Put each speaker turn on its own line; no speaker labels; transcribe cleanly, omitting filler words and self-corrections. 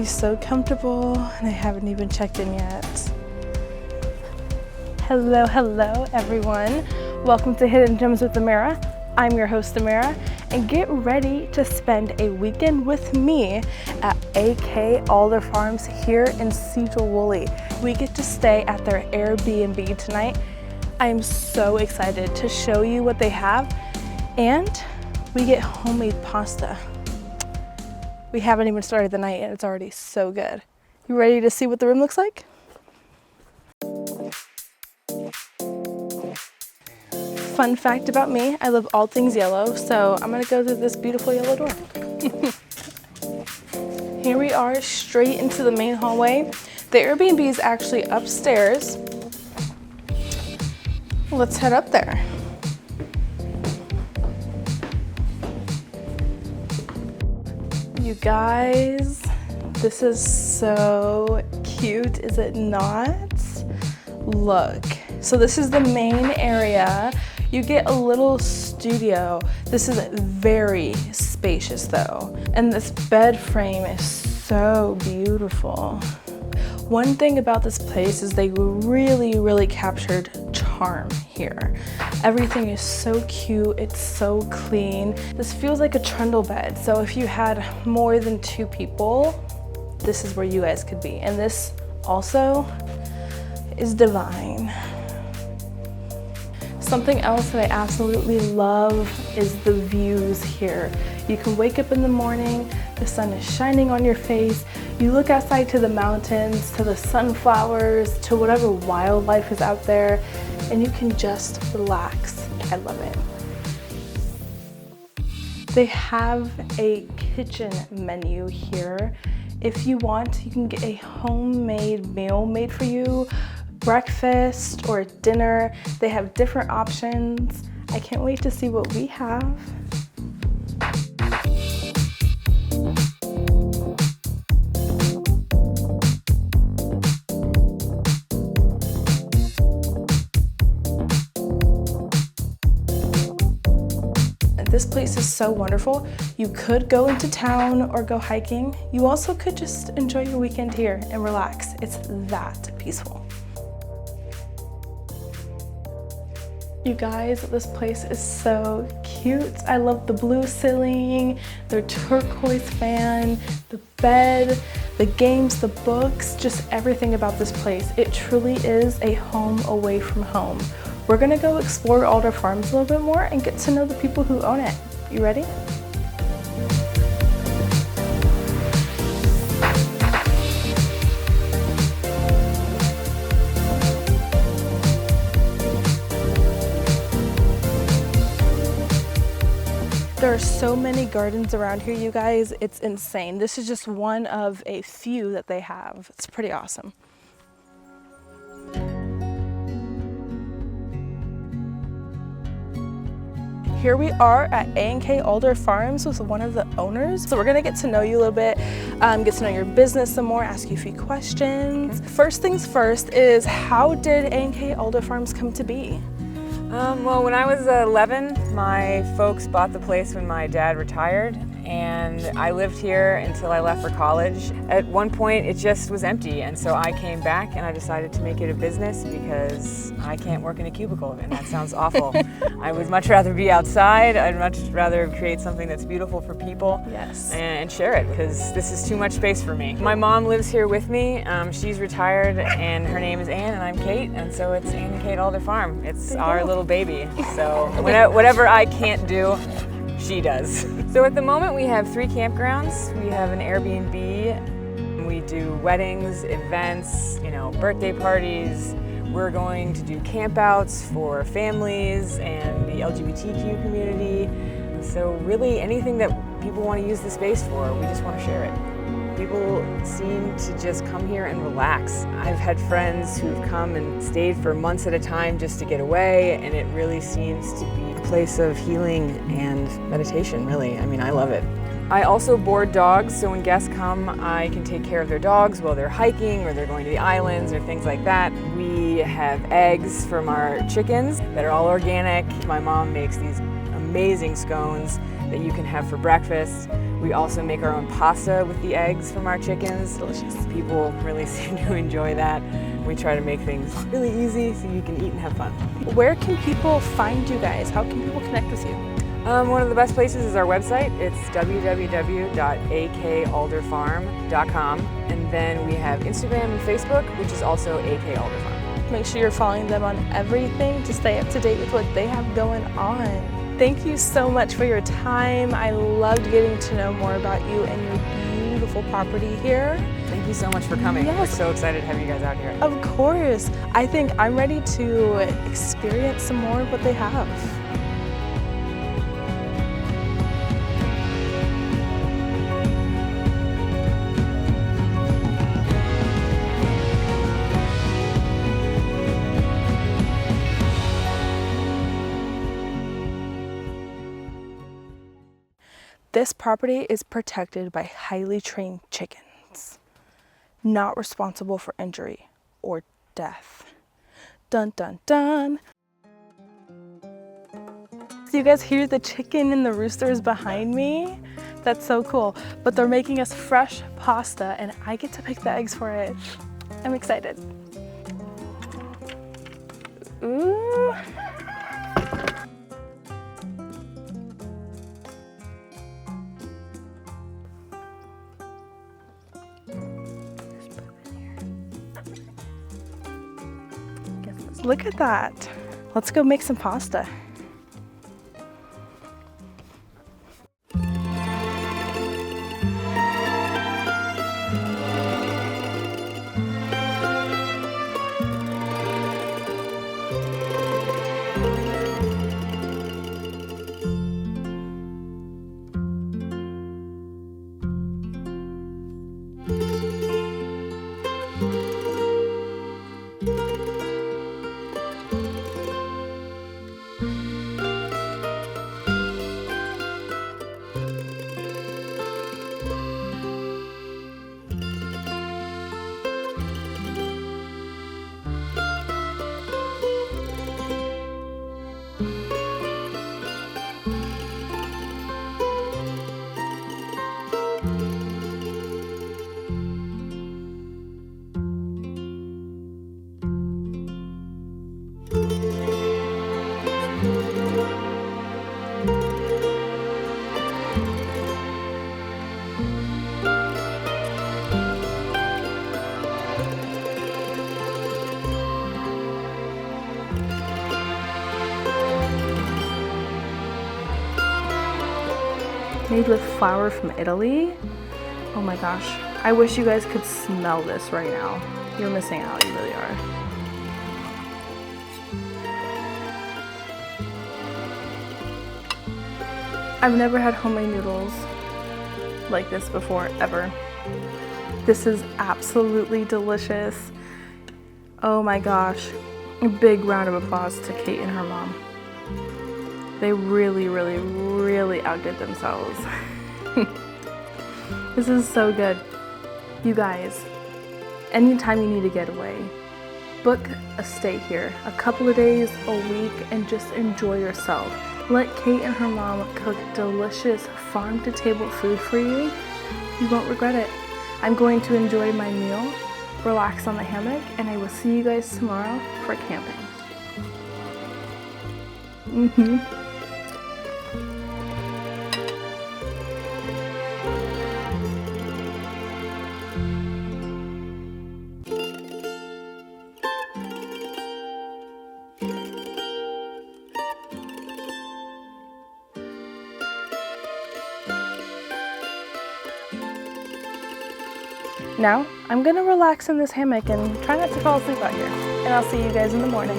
so comfortable and I haven't even checked in yet. Hello everyone. Welcome to Hidden Gems with Amirah. I'm your host Amirah, and get ready to spend a weekend with me at A&K Alder Farms here in Sedro-Woolley. We get to stay at their Airbnb tonight. I am so excited to show you what they have, and we get homemade pasta. We haven't even started the night and it's already so good. You ready to see what the room looks like? Fun fact about me, I love all things yellow, so I'm gonna go through this beautiful yellow door. Here we are, straight into the main hallway. The Airbnb is actually upstairs. Let's head up there. You guys, this is so cute, is it not? Look, so this is the main area. You get a little studio. This is very spacious though. And this bed frame is so beautiful. One thing about this place is they really captured charm here. Everything is so cute, it's so clean. This feels like a trundle bed. So if you had more than 2 people, this is where you guys could be. And this also is divine. Something else that I absolutely love is the views here. You can wake up in the morning, the sun is shining on your face, you look outside to the mountains, to the sunflowers, to whatever wildlife is out there, and you can just relax. I love it. They have a kitchen menu here. If you want, you can get a homemade meal made for you, breakfast or dinner. They have different options. I can't wait to see what we have. This place is so wonderful. You could go into town or go hiking. You also could just enjoy your weekend here and relax. It's that peaceful. You guys, this place is so cute. I love the blue ceiling, the turquoise fan, the bed, the games, the books, just everything about this place. It truly is a home away from home. We're gonna go explore Alder Farms a little bit more and get to know the people who own it. You ready? There are so many gardens around here, you guys. It's insane. This is just one of a few that they have. It's pretty awesome. Here we are at A&K Alder Farms with one of the owners. So we're gonna get to know you a little bit, get to know your business some more, ask you a few questions. First things first is, how did A&K Alder Farms come to be?
Well, when I was 11, my folks bought the place when my dad retired, and I lived here until I left for college. At one point, it just was empty, and so I came back and I decided to make it a business because I can't work in a cubicle, and that sounds awful. I would much rather be outside. I'd much rather create something that's beautiful for people.
Yes.
And share it, because this is too much space for me. My mom lives here with me. She's retired, and her name is Ann, and I'm Kate, and so it's A&K Alder Farm. It's our little baby. So whatever I can't do, she does. So at the moment we have 3 campgrounds. We have an Airbnb. We do weddings, events, birthday parties. We're going to do campouts for families and the LGBTQ community. And so really anything that people want to use the space for, we just want to share it. People seem to just come here and relax. I've had friends who've come and stayed for months at a time just to get away, and it really seems to be a place of healing and meditation, really. I mean, I love it. I also board dogs, so when guests come, I can take care of their dogs while they're hiking or they're going to the islands or things like that. We have eggs from our chickens that are all organic. My mom makes these amazing scones that you can have for breakfast. We also make our own pasta with the eggs from our chickens.
Delicious.
People really seem to enjoy that. We try to make things really easy so you can eat and have fun.
Where can people find you guys? How can people connect with you?
One of the best places is our website. It's www.akalderfarm.com. And then we have Instagram and Facebook, which is also A&K Alder Farm.
Make sure you're following them on everything to stay up to date with what they have going on. Thank you so much for your time. I loved getting to know more about you and your beautiful property here.
Thank you so much for coming.
Yes.
We're so excited to have you guys out here.
Of course. I think I'm ready to experience some more of what they have. This property is protected by highly trained chickens, not responsible for injury or death. Dun, dun, dun. So you guys hear the chicken and the roosters behind me? That's so cool. But they're making us fresh pasta and I get to pick the eggs for it. I'm excited. Ooh. Look at that. Let's go make some pasta. Made with flour from Italy. Oh my gosh. I wish you guys could smell this right now. You're missing out, you really are. I've never had homemade noodles like this before, ever. This is absolutely delicious. Oh my gosh. A big round of applause to Kate and her mom. They really, really, really outdid themselves. This is so good. You guys, anytime you need a getaway, book a stay here, a couple of days, a week, and just enjoy yourself. Let Kate and her mom cook delicious farm-to-table food for you. You won't regret it. I'm going to enjoy my meal, relax on the hammock, and I will see you guys tomorrow for camping. Now, I'm gonna relax in this hammock and try not to fall asleep out here. And I'll see you guys in the morning.